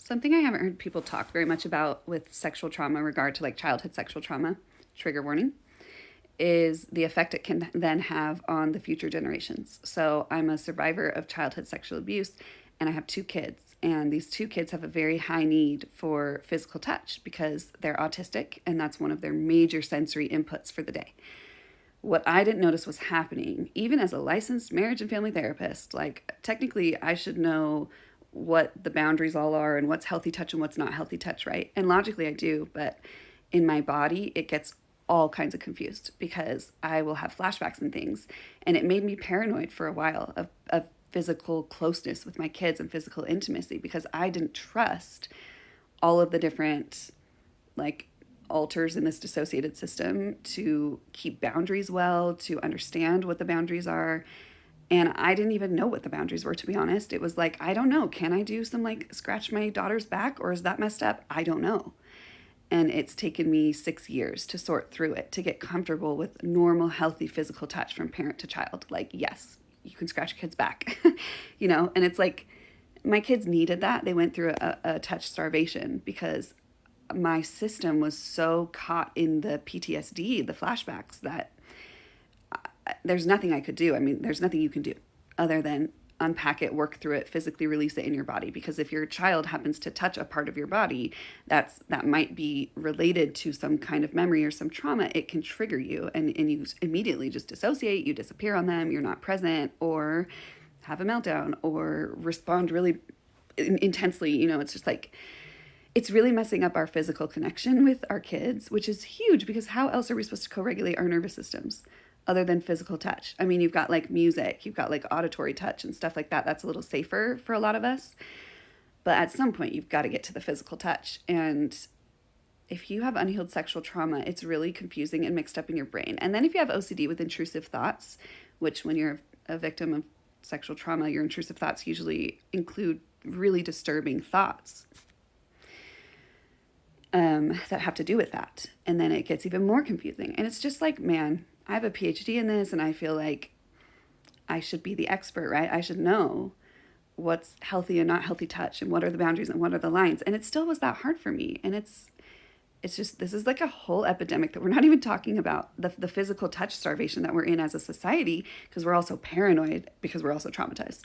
Something I haven't heard people talk very much about with sexual trauma in regard to like childhood sexual trauma, trigger warning, is the effect it can then have on the future generations. So I'm a survivor of childhood sexual abuse and I have two kids. And these two kids have a very high need for physical touch because they're autistic and that's one of their major sensory inputs for the day. What I didn't notice was happening, even as a licensed marriage and family therapist, like technically I should know what the boundaries all are and what's healthy touch and what's not healthy touch, right? And logically I do, but in my body, it gets all kinds of confused because I will have flashbacks and things. And it made me paranoid for a while of physical closeness with my kids and physical intimacy because I didn't trust all of the different like alters in this dissociated system to keep boundaries well, to understand what the boundaries are. And I didn't even know what the boundaries were, to be honest. It was like, I don't know. Can I do some like scratch my daughter's back or is that messed up? I don't know. And it's taken me 6 years to sort through it, to get comfortable with normal, healthy physical touch from parent to child. Like, yes, you can scratch a kid's back, And it's like, my kids needed that. They went through a touch starvation because my system was so caught in the PTSD, the flashbacks, that there's nothing I could do. I mean, there's nothing you can do other than unpack it, work through it, physically release it in your body. Because if your child happens to touch a part of your body that might be related to some kind of memory or some trauma, it can trigger you and you immediately just dissociate, you disappear on them, you're not present, or have a meltdown or respond really intensely. It's just like, it's really messing up our physical connection with our kids, which is huge because how else are we supposed to co-regulate our nervous systems other than physical touch? I mean, you've got like music, you've got like auditory touch and stuff like that. That's a little safer for a lot of us. But at some point, you've got to get to the physical touch. And if you have unhealed sexual trauma, it's really confusing and mixed up in your brain. And then if you have OCD with intrusive thoughts, which when you're a victim of sexual trauma, your intrusive thoughts usually include really disturbing thoughts that have to do with that. And then it gets even more confusing. And it's just like, man, I have a PhD in this and I feel like I should be the expert, right? I should know what's healthy and not healthy touch and what are the boundaries and what are the lines. And it still was that hard for me. And it's just, this is like a whole epidemic that we're not even talking about, the physical touch starvation that we're in as a society, because we're also paranoid because we're also traumatized.